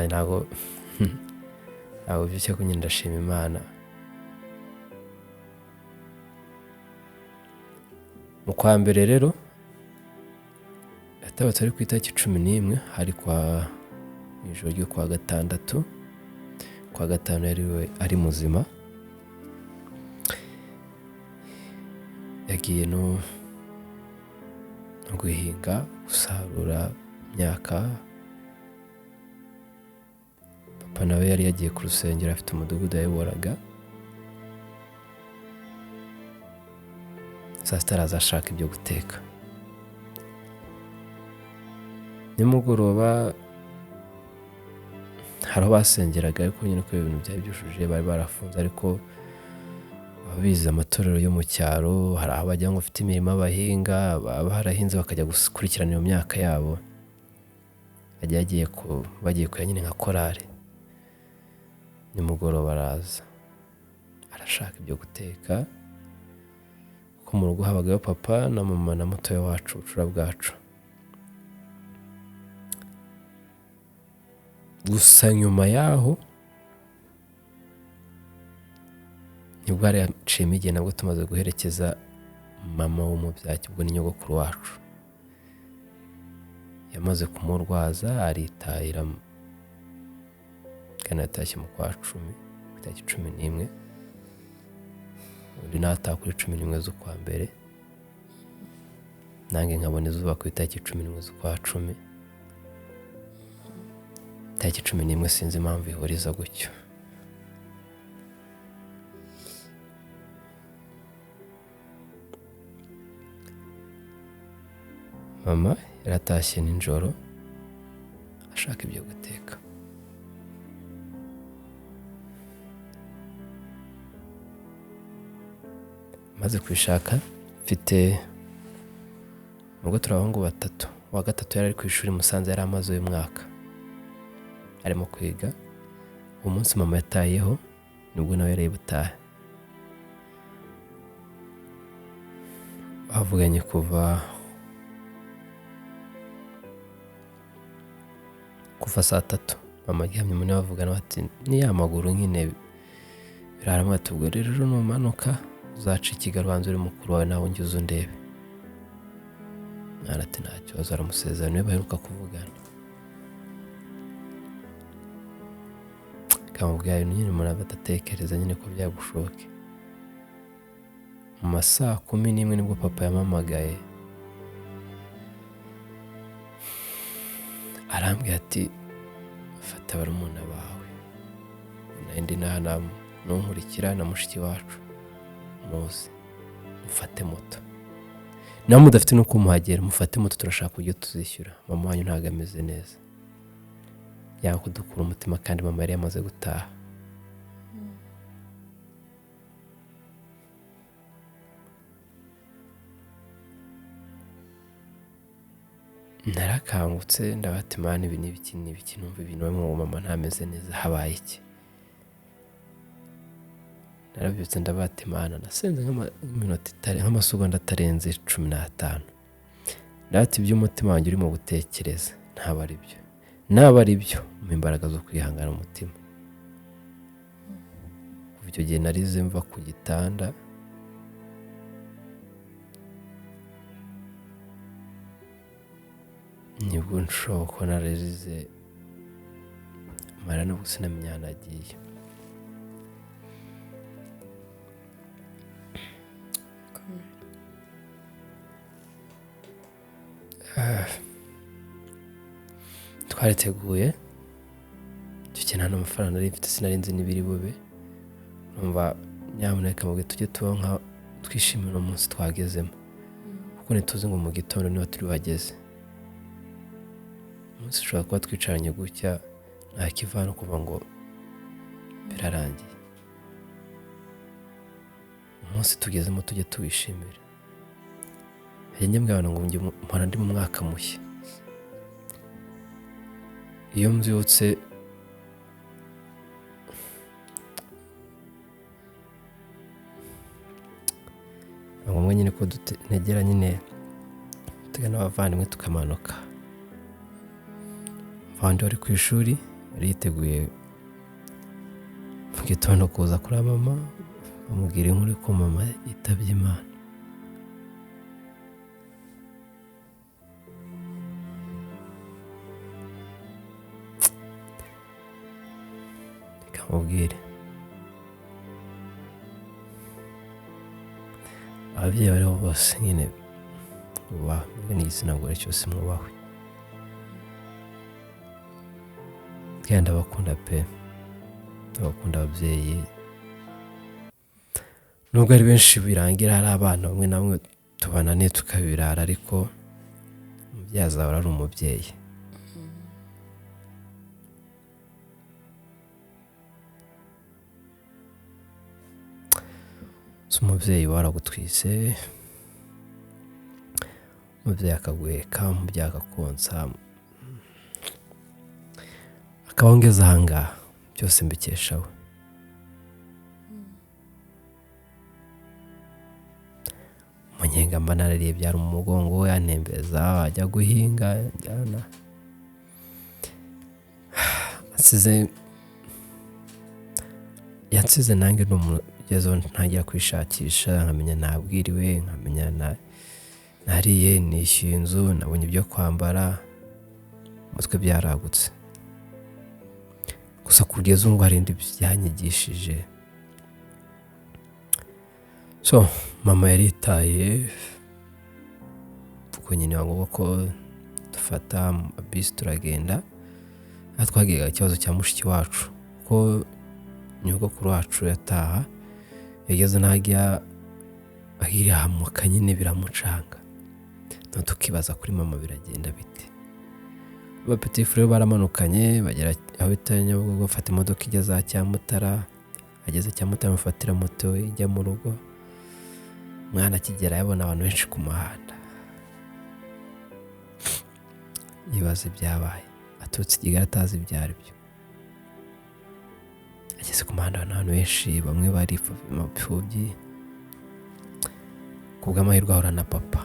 ntago byose ko nyine ndashima Imana. Mu kwa 1 rero yatabatse ari ku itariki 11, hari kwa ijoro ryo kwa 6, kwa 5 yari ari muzima. Yagiye no guhinga, gusarura imyaka. Papa nawe yari yagiye ku rusengero, afite umudugudu yayoboraga. Saa sita araza ashaka ibyo guteka. Nimugoroba hari aho basengeraga, ariko nyine ko ibintu byari byujuje bari barafunze, ariko abize amatorero yo mu cyaro hari aho bajya ngo ufite imirimo bahinga, barahinze bakajya gukurikirana iyo myaka yabo. Bagiye kuya nyine nka korari. Nimugoroba araza arashaka ibyo guteka, ko mu rugo habagayo papa na mama na mutoya wacu, ucura bwacu. Gusa nyuma yaho nibwo ari yaciyemo igihe nabwo tumaze guherekeza mama w'umubyaki, ubwo ni nyogokuru wacu. Yamaze kumurwaza aritahira, kandi yatashye mu kwa 10 ku itariki 11, undi nataha kuri 11 z'ukwa 1, nange nkabona izuba ku itariki 11 z'ukwa 10. Itariki 11 sinzi impamvu ihuriza gutyo. Mama yaratashye nijoro ashaka ibyo guteka. Maze kwishaka mfite nubwo turabahungu 3, wa gatatu yari ari ku ishuri Musanze, yari amaze uyu mwaka arimo kwiga. Uwo munsi mama yatayeho nubwo nawe yari butahe. Bavuganye kuva saa 3, mama aryamye mu ntebe bavugana bati ni ya maguru nyine biraramwe, tubwo rero numanuka uzaca ikigarubanza uri mukuru wawe nawe ngize undebe. Arati ntacyo, azaramusezerano niwe baheruka kuvugana. Kamubwira nyine umuntu adatekereza nyine ko byagushoke. mu ma saa 11 nibwo papa yampamagaye arambwira ati fata barumuna bawe ndi nahana nunkurikira na mushiki wacu muze mufate moto nawe mudafite nuko muhagera mufate moto turashaka kujya tuzishyura mama wanyu ntago ameze neza yanga kudukura umutima kandi mama yari yamaze gutaha narakangutse ndabati Imana ibi n'ibiki numva ibintu bamwe mama ntameze neza habaye iki narabyutse ndabati Imana nasenze nk'iminota itari nk'amasegonda atarenze 15 ndabati iby'umutima wanjye urimo gutekereza naba ari byo mu imbaraga zo kwihangana umutima icyo gihe narize mva ku gitanda nibwo nshobora ko nararize mara no gusinamenya yanagiye twariteguye dukenana n'amafaranga nari mfite sinari nzi n'ibiri bube numva nyamuneka mubwe tujye tuba twishimira umunsi twagezemo kuko ntituzi ngo mu gitondo niho turi bageze umunsi ushobora kuba twicaranye gutya nta kivana kuva ngo birarangiye umunsi tugezemo tujye tuwishimira njye mbwabana ngo mpora ndi mu mwaka mushya iyo mbyutse ngombwa nyine ko negera nyine tugana abavandimwe tukamanuka abandi bari ku ishuri bari yiteguye mu gitondo kuza kuri mama bamubwira inkuru ko mama yitabye Imana mubwire ababyeyi bariho bose nyine ubaha n'igitsina gore cyose mwubahwe kandi ndabakunda pe ndabakunda ababyeyi nubwo ari benshi birangira hari abana bamwe na bamwe tubananiye tukabirara ariko umubyeyi azahora ari umubyeyi umubyeyi waragutwise umubyeyi akaguheka umubyeyi akakonsa akabongeza ahangaha byose mbikesha we umunyenga mba narariye byari mu mugongo we yanembeza ajya guhinga njyana yansize nange n'umugezo ntangira kwishakisha nkamenya nabwiriwe nkamenya nariye nishyuye inzu nabonye ibyo kwambara umutwe byaragutse gusa kugeza ubu hari indi byanyigishije so mama yaritaye kuko nyine wangombwa ko dufata bisi turagenda twagiye ikibazo cya mushiki wacu ko nyogokuru wacu yataha yageze ntajya ahirahamuka nyine biramucanga no tukibaza kuri mama biragenda bite ba petit frère baramanukanye bagera aho bitanye Nyabugogo bafata imodoka ijya za Cyamutara ageze Cyamutara mufatira moto ijya mu rugo mwana kigera yabona abantu benshi ku muhanda yibaza ibyabaye atutse Kigali atazi ibyari byo ageze ku muhanda abantu benshi bamwe bari mapfubyi kubw'amahirwe ahura na papa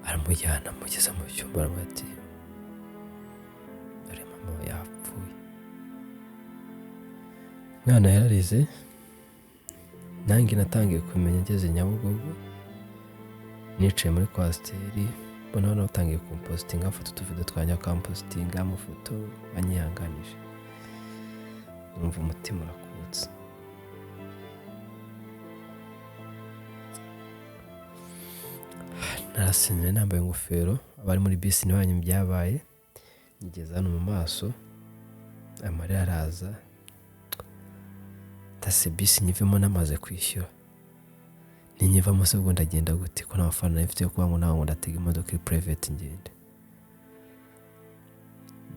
aramujyana amugeza mu cyumba aramubwira dore mama yapfuye mwana yararize nange natangiye kumenya ngeze Nyabugogo nicaye muri kwasiteri mbona hano utangiye kumpositinga afata utuvido twanya kampositinga amafoto anyihanganije numva umutima urakutse narasinze nambaye ingofero abari muri bisi ntibanye byabaye ngeze hano mu maso amarira araza tase bisi nyivemo namaze kwishyura ninyivamo se ubwo ndagenda gute ko n'amafaranga nifite yo kuba ngo nawe ngo ndatega imodoka iri private ngende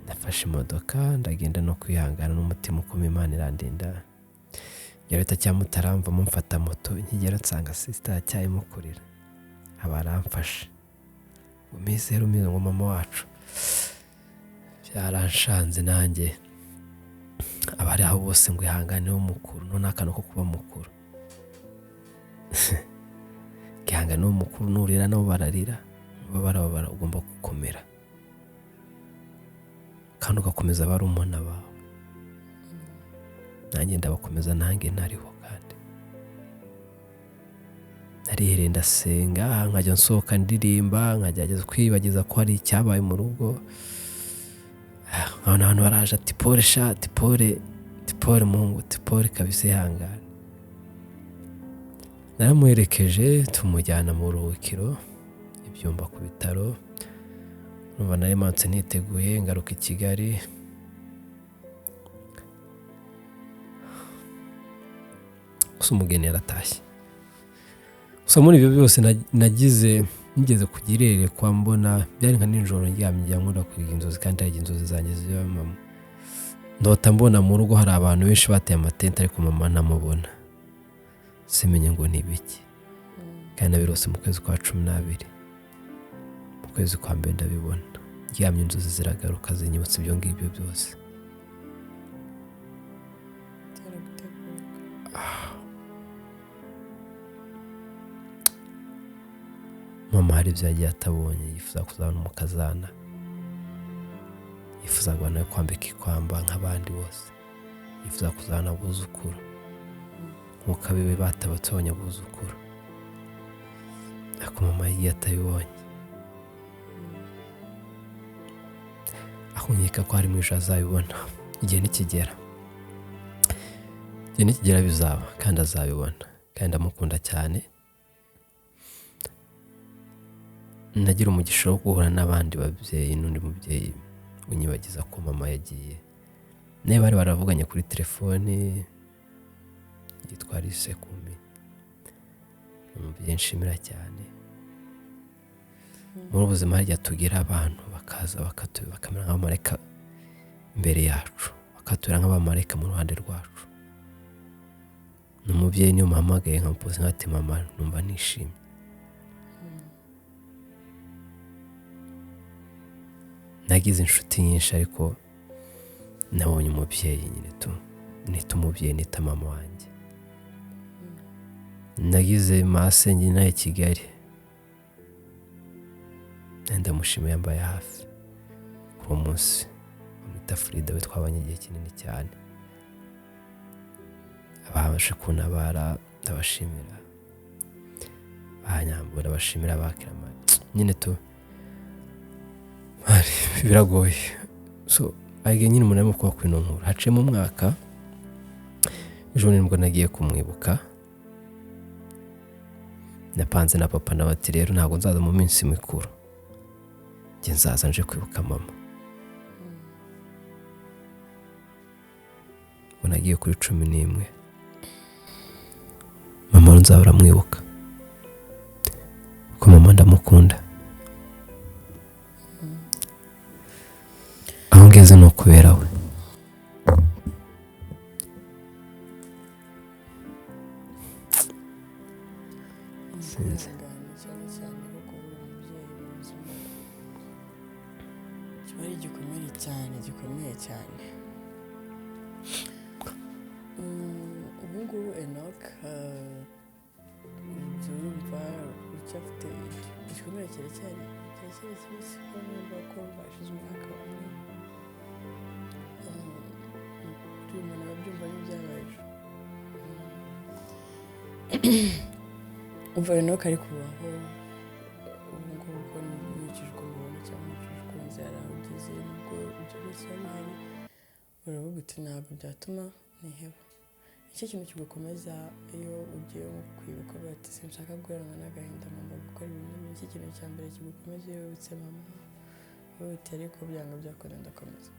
nafashe imodoka ndagenda no kwihangana n'umutima ukomeye Imana irandinda yareta cyamutaramva mumfata moto nkigera nsanga sister cyayimukurira abaramfashe umizero ngo mama wacu byaranshanze nanjye abari aho bose ngo ihangane umukuru none akano ko kuba mukuru gihangane umukuru nurira nabo bararira babara ugomba gukomera kandi ugakomeza bari umwana bawe nanjye ndabakomeza nanjye nariho kandi narihereye ndasenga nkajya nsohoka ndirimba nkajya kwibagiza ko hari icyabaye mu rugo abantu baraje ati pole sha tipore mungu tipore kabisa ihangane naramuherekeje tumujyana mu ruhukiro ibyumba ku bitaro numva nari manse niteguye ngaruka i Kigali gusa umugeni yaratashye gusa muri ibyo byose nigeze kugirere kwa mbona byari nka nijoro ndyamye nkunda kwiga inzozi kandi hari inzozi zanjye ziba mama ndota mbona mu rugo hari abantu benshi bateye amatente ariko mama namubona simenye ngo ni biki kandi nabirose mu kwezi kwa 12 mu kwezi kwa mbere ndabibona ndyamye inzozi ziragaruka zinyibutsa ibyo ngibyo byose mama hari byagiye atabonye yifuza kuzabona umukazana yifuza nawe kwambika ikwamba nk'abandi bose yifuza kuzabona abuzukuru nk'uko abiwe batabatse abuzukuru ariko mama yagiye atabibonye akunyika ko hari mu ijoro azabibona igihe nikigera bizaba kandi azabibona kandi amukunda cyane nagira umugisha wo guhura n'abandi babyeyi n'undi mubyeyi unyibagiza ko mama yagiye naye bari baravuganye kuri telefone yitwa Risekumi umubyeyi nshimira cyane muri ubuzima harya tugira abantu bakaza bakamera nk'abamarayika imbere yacu bakatura nk'abamarayika mu ruhande rwacu n'umubyeyi niyo muhamagaye nkamupoza nkati mama numva nishimye nagize inshuti nyinshi ariko nabonye umubyeyi nyine nita umubyeyi nita mama wanjye nagize mase nyina i Kigali ndamushima yambaye hafi ku munsi amwita Frida we twabanye igihe kinini cyane abashe kunabara ndabashimira banyambura bashimira bakirama nyine biragoye so agiye nyine umuntu arimo kuba kwino nkuru hacemo umwaka ejo nibwo nagiye kumwibuka napanze na papa na bati rero ntabwo nzaza mu minsi mikuru njye nzaza nje kwibuka mama ngo nagiye kuri 11 mama nzahora mwibuka ko mama ndamukunda aho ngeze no kubera we sinzi ari gikomeye cyane ubu ngubu Enoch urumva ucyafite igikomere kiracyari kibisi kumva ko bashize umwaka umwe umuntu ababyumva n'ibyabaye umva Enoch ari kubaho ubu ngubu ko nkurikijwe umubona cyangwa nkurikijwe inzara ugeze nubwo ibyo byose bihari uravuga uti ntabwo byatuma niheba icyo kintu kigukomeza iyo ugiye kwibuka bati sinshaka guheranwa n'agahinda ngomba gukora ibintu n'iki kintu cya mbere kigukomeza iyo wibutse mama wibutse ariko byanga byakora ndakomeza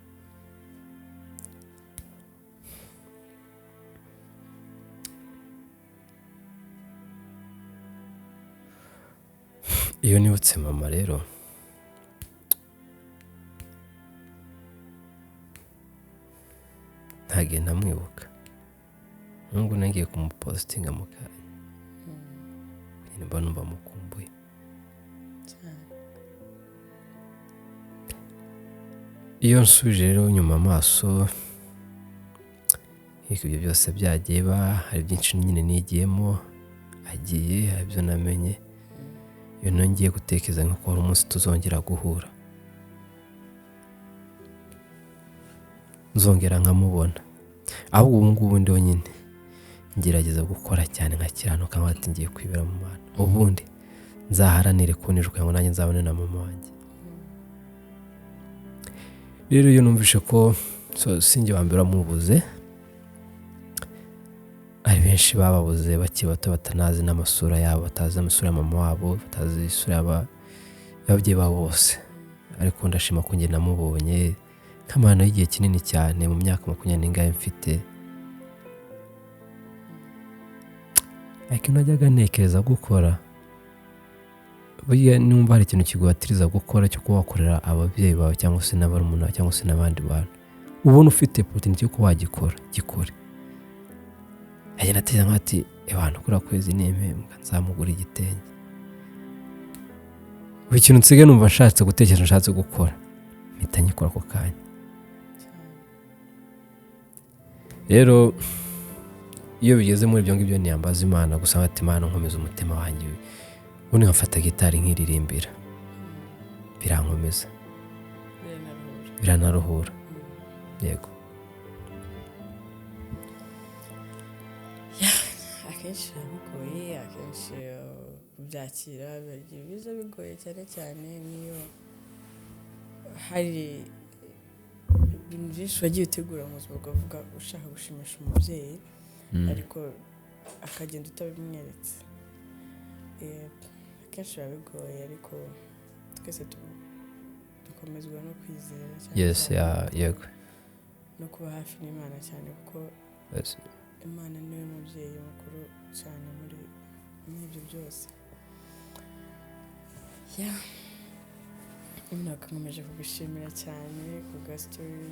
iyo nibutse mama rero ntagenda mwibuka nubwo nagiye kumupositinga mu kanya nyine mba numva mukumbuye iyo nsubije rero nyuma amaso ibyo byose byagiye hari byinshi nyine nigiyemo agiye hari ibyo namenye iyo nongeye gutekereza nk'uko hari umunsi tuzongera guhura nzongera nkamubona ahubwo ubu ngubu ndiho nyine ngerageza gukora cyane nkakiranuka nk'ati ngiye kwibera mu Mana ubundi nzaharanire kunijwe ngo nanjye nzabone na mama wanjye rero iyo numvishe ko sinjye wa mbere wamubuze ari benshi bababuze bakiri bato batanazi n'amasura yabo batazi amasura ya mama wabo batazi isura y'ababyeyi babo bose ariko ndashima ko njye namubonye nk'amana y'igihe kinini cyane mu myaka 20 mfite ariko najyaga ntekereza gukora burya numva hari ikintu kiguhatiriza gukora cyo kubakorera ababyeyi bawe cyangwa se n'abarumuna cyangwa se n'abandi bantu ubona ufite opportunity yo kuba wagikora gikore agenda ateza nk'ati abantu kuri kwezi n'impembwa nzamugura igitenge buri kintu nsigaye numva nshatse gutekereza nshatse gukora mpita nyikora ako kanya rero iyo bigeze muri ibyo ngibyo niyambaza Imana gusa nkati Imana nkomeza umutima wanjye ubundi nkafata gitari nkiririmbira birankomeza biranaruhura yego akenshi bigoye akenshi kubyakira biza bigoye cyane cyane niyo hari ibintu byinshi wagiye utegura mu buzima bwavuga ushaka gushimisha umubyeyi ariko akagenda utabimweretse akenshi biba bigoye ariko twese dukomezwa no kwizera yego no kuba hafi n'Imana cyane kuko Imana niwe mubyeyi mukuru cyane muri ibyo byose nakomeje kugushimira cyane ku gastori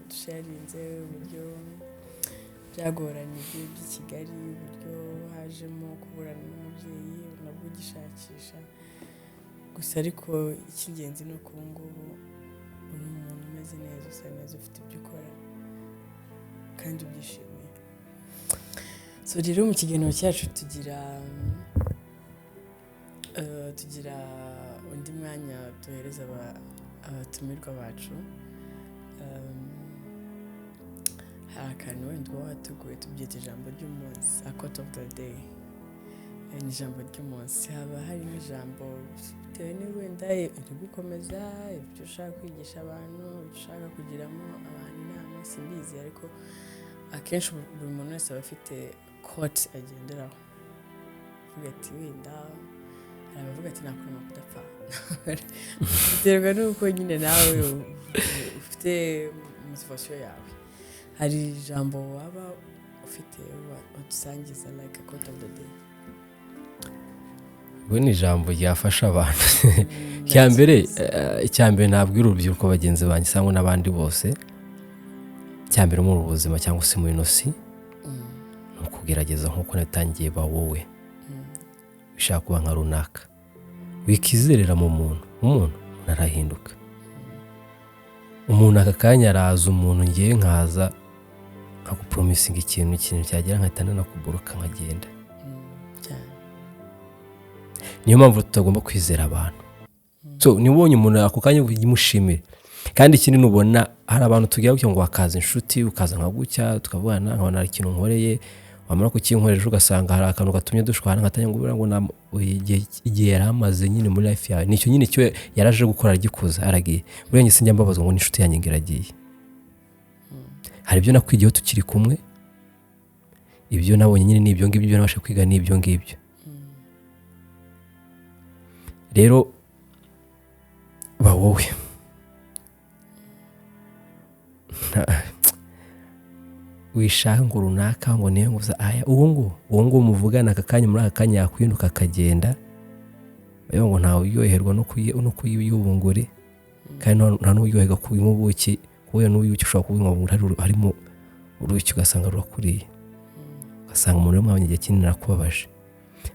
dusharinze uburyo byagoranye by'i Kigali uburyo hajemo kuburana n'umubyeyi nabwo ugishakisha gusa ariko icy'ingenzi ni uko ubu ngubu uri umuntu umeze neza usa neza ufite ibyo ukora kandi ubyishimiye so rero mu kiganiro cyacu tugira undi mwanya duhereza abatumirwa bacu hari akantu wenda uba wateguye tubyita ijambo ry'umunsi a quote of the day ni ijambo ry'umunsi haba hari nk'ijambo bitewe n'wenda iri gukomeza ibyo ushaka kwigisha abantu ibyo ushaka kugiramo abantu inama simbizi ariko akenshi buri muntu wese aba afite quote agenderaho avuga ati wenda hari abavuga ati nakurema kudapfa biterwa n'uko nyine nawe ufite motivation yawe hari ijambo waba ufite wadusangiza like a quote of the day ubwo ni ijambo ryafasha abantu icyambere nabwira urubyiruko bagenzi banjye cyangwa n'abandi bose icyambere mu buzima cyangwa se muri nosi no kugerageza nkuko natangiye ba wowe bishaka kuba nka runaka wikizerera mu umuntu narahinduka umuntu akakanya araza umuntu ngiye nkaza nkagupromisinga ikintu cyagera nkahita nakuburuka nkagenda niyo mpamvu tutagomba kwizera abantu so nibonye umuntu ako kanya yimushimire kandi ikindi nubona hari abantu tugiye ngo bakaza inshuti ukaza nka gutya tukavugana nkabona ikintu nkoreye wamara kukinkoreje ugasanga hari akantu gatumye dushwana ngatanya ngo igihe yaramaze nyine muri life yawe nicyo nyine cyo yaraje gukora agikuza aragiye burenge sinjya mbabazwa ngo n'inshuti yanjye ngiragiye hari ibyo nakwigiyeho tukiri kumwe ibyo nabonye nyine n'ibyo ngibyo, ibyo nabasha kwiga n'ibyo ngibyo. Rero ba wowe wishaka ngo runaka ngo niyo nguza aya uwo ngo muvugana aka kanya muri aka kanya yakwinuka akagenda, bayo ngo ntawe uryoherwa no kuyiyubungure, kandi nta n'uryoherwa kubinywa ubuki, kuko n'ubuki ushobora kubinywa harimo uruki ugasanga rurakuriye, ugasanga umuntu mwabonye igihe kinini arakubabaje.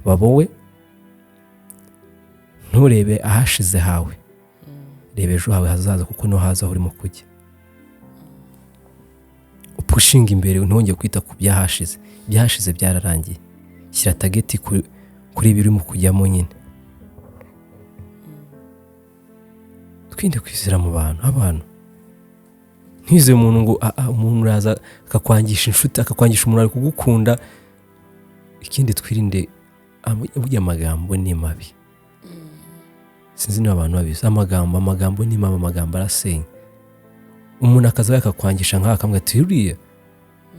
Babowe nturebe ahashize hawe, reba ejo hawe hazaza, kuko niho haza aho urimo kujya. Upushinga imbere, ntongeye kwita ku byahashize. Byahashize byararangiye, shyira tageti kuri ibi urimo kujyamo nyine. Twinde kwizera mu abantu ntize umuntu ngo umuntu uraza akakwangisha inshuti, akakwangisha umuntu ari kugukunda. Ikindi twirinde burya amagambo ni mabi, sinzi niba abantu babizi. Amagambo ni mabi, amagambo arasenya. Umuntu akaza akakwangisha nk'aka akamwe ati uriya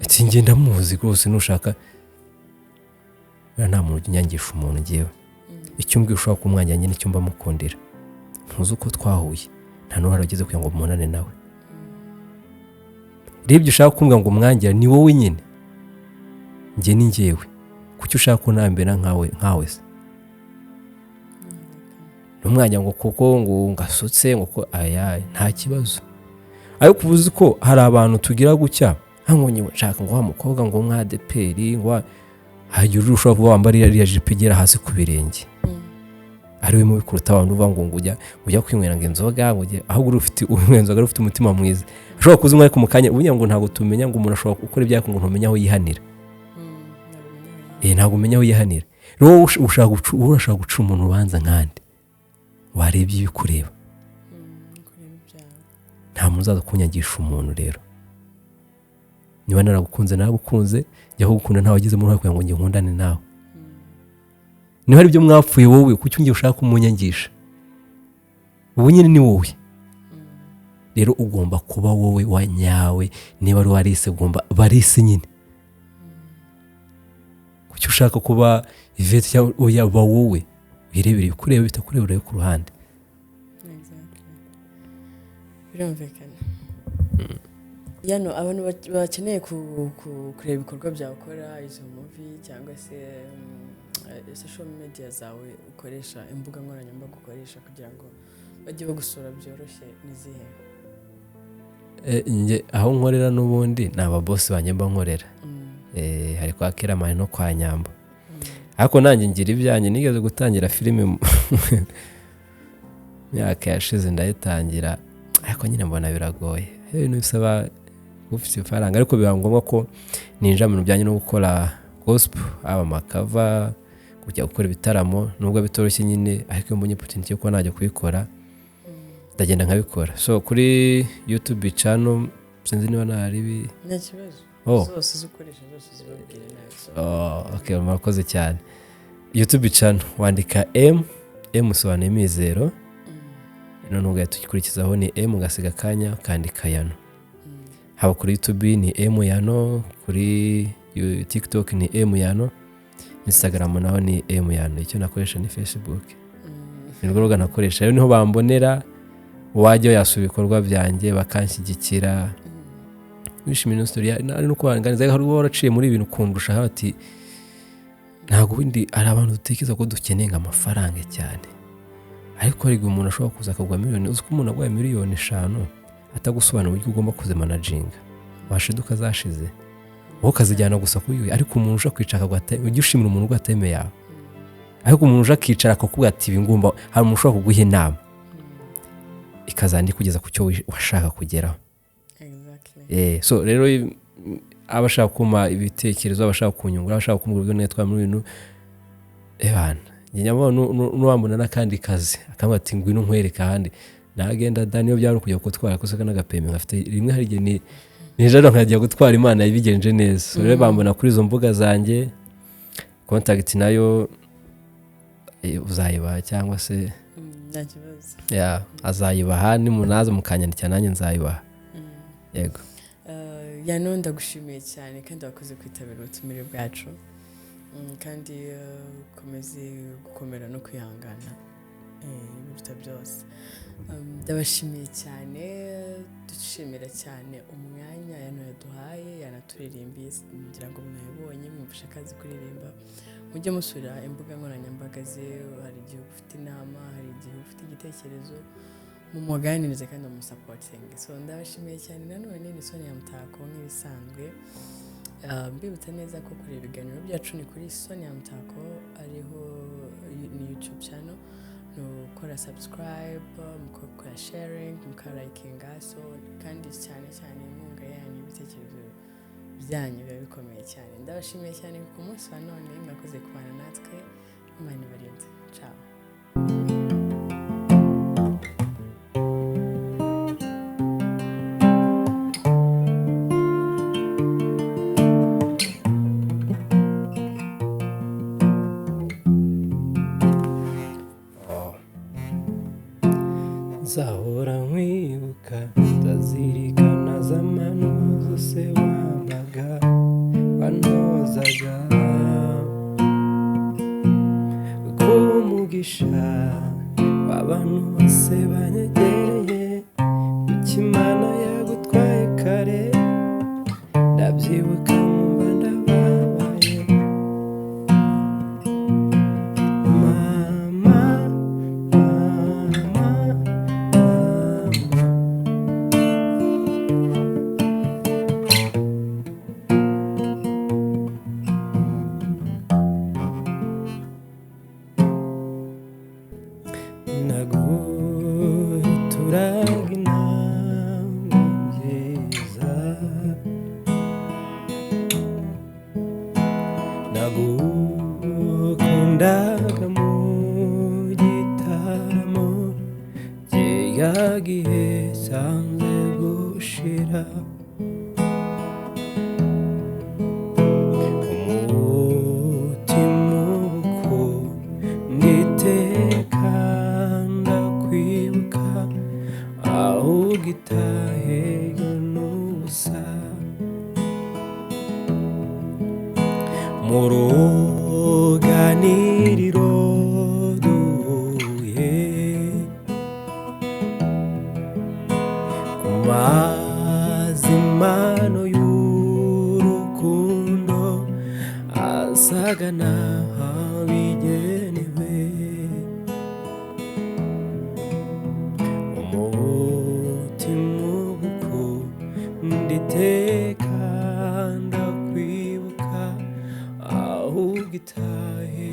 ati ngenda muzi rwose, nushaka nta muntu unyangisha umuntu ngewe. Icyo mbwiye ushobora kumwanya nyine icyo mba mukundira, ntuzi uko twahuye, nta n'uhari ageze kugira ngo umunane nawe. Reba ibyo ushaka kumbwira ngo umwangira ni wowe nyine, njye ni njyewe. Kuki ushaka kunambera nkawe se? N'umwanya ngo kuko ngo ngasutse ngo aya nta kibazo. Ariko ubuzi ko hari abantu tugira gucya nkangonye nshaka ngo wa mukobwa ngo mwa deperi ngo hagira urushobora kuba wambara iriya jipo igera hasi ku birenge, ari we mubi kuruta abantu uvuga ngo ujya kwinywera ngo inzoga, ngo ahubwo ufite inzoga, ufite umutima mwiza, ushobora kuzinywa ariko mu kanya ubunya ngo ntabwo tumenya ngo umuntu ashobora gukora ibyaha ngo ntumenye aho yihanira. Ntabwo umenya aho yihanira. Rero urashaka guca umuntu ubanza nkande, warebye ibikureba. Nta muntu uzaza kunyagisha umuntu. Rero niba naragukunze naragukunze, jya kugukunda ntawe wagize muri kugira ngo njye nkundane nawe. Niba hari ibyo mwapfuye wowe, kuki ungiye ushaka kumunyangisha? Ubu nyine ni wowe. Rero ugomba kuba wowe wanyawe. Niba ari warise ugomba barise nyine. Kuki ushaka kuba Yvette cyangwa oya, ba wowe wirebere ibikureba bitakurebera ku ruhande. Birumvikana. Yano abantu bakeneye kureba ibikorwa byawe ukora, izo movie cyangwa se social media zawe ukoresha, imbuga nkoranyambaga ukoresha kugira ngo bajye bagusura byoroshye, nizihe? Nge aho nkorera n'ubundi ni ababosi banjye mba nkorera. Hari kwa Keramani no kwa Nyambo. Ariko nanjye ngira ibyanjye, nigeze gutangira filime myaka yashize ndayitangira, ariko nyine mbona biragoye. Ibintu bisaba ufite ifaranga, ariko biba ngombwa ko ninjira mu bijyanye no gukora gospel, aba makava, kujya gukora ibitaramo, nubwo bitoroshye nyine, ariko mbonye opportunity yo kuba najya kubikora ndagenda nkabikora. So kuri YouTube channel sinzi niba nari nta kibazo. Zose zikoresha zose zibabwire nazo. Okay, murakoze cyane. YouTube channel wandika M sobanura imizero, none ugahita ukurikizaho ni M ugasiga kanya kandika Yano. Haba kuri YouTube ni M Yano, kuri TikTok ni M Yano, Instagram naho ni M Yano. Icyo nakoresha ni Facebook. Nirwo ruga nakoresha. Rero niho bambonera, wajya yasuba ibikorwa byanjye bakanshyigikira. Wishimira story ari no kubanganiza, hari waraciye muri ibintu kundusha hati ntago bindi ari abantu dutekereza ko dukeneye amafaranga cyane, ariko hari umuntu ashobora kuza akagwa miliyoni. Uzi ko umuntu agwaye miliyoni 5 atagusobanura uburyo ugomba kuzimanajinga, washiduka zashize wowe kazijyana gusa kuyiwe. Ariko umuntu ushaka kwicara agwata, ujye ushimira umuntu ugwateme yawe. Ariko umuntu ushaka kwicara akakubwira ati ibi ngomba, hari umuntu ushobora kuguha inama ikazandi kugeza ku cyo washaka kugeraho. So rero abashaka kuma ibitekerezo, abashaka kunyungura, abashaka kumubwira ubwo netwa muri bintu ebana nyanyabo n'uwambona nakandi kazi akamba ati ngwino nkwereka handi nagenda Daniel byaro kujya gutwara kose n'agapeme ngafite rimwe hari igihe nijoro nkajya gutwara Imana yabigenje neza. So rero bambona kuri izo mbuga zanjye, contact nayo uzayibaha cyangwa se nta kibazo azayibaha, ni munaza mukanyandikira nanjye nzayibaha. Yego. yano ndagushimiye cyane kandi wakoze kwitabira ubutumire bwacu. Kandi ukomeze gukomera no kwihangana biruta byose. Ndabashimiye cyane, dushimira cyane umwanya yano yaduhaye, yanaturirimbiye, ngira ngo mwabibonye mwumvishe akazi kuririmba. Mujye musura imbuga nkoranyambaga ze, hari igihe ufite inama, hari igihe ufite igitekerezo, mumuganirize kandi mumusapotinge. So ndabashimiye cyane, nanone ni Sonia Mutako nk'ibisanzwe. Mbibutsa neza ko kureba ibiganiro byacu ni kuri Sonia Mutako, ariho ni YouTube channel, mukora subscribe, mukora sharing, mukora liking, so kandi cyane cyane inkunga yanyu, ibitekerezo byanyu biba bikomeye cyane. Ndabashimiye cyane ku munsi wa none, mwakoze kubana natwe. Imana ibarinde. Ciao. Nzahora nkwibuka, ndazirikana zamano zose wampaga, wanozaga kumugisha w'abantu bose banyegereye. Imana yagutwaye kare, ndabyibuka numva ndababaye. Naguhituraga inama nziza, nagukundaga mu gitaramo, cya gihe cyanze gushira. Umutima ukunda iteka, ndakwibuka aho ugitahe n'ubusa. Mu ruganiriro duhuye, ku mazimano y'urukundo asaga n'abigenewe. Umutima ugukunda iteka, ndakwibuka aho ugitahe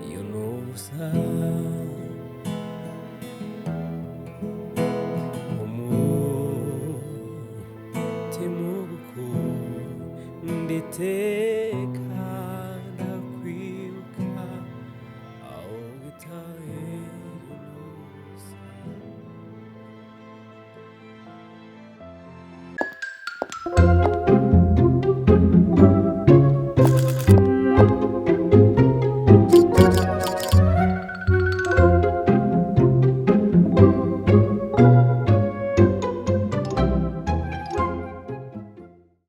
iyo n'ubusa. Umutima ugukunda iteka.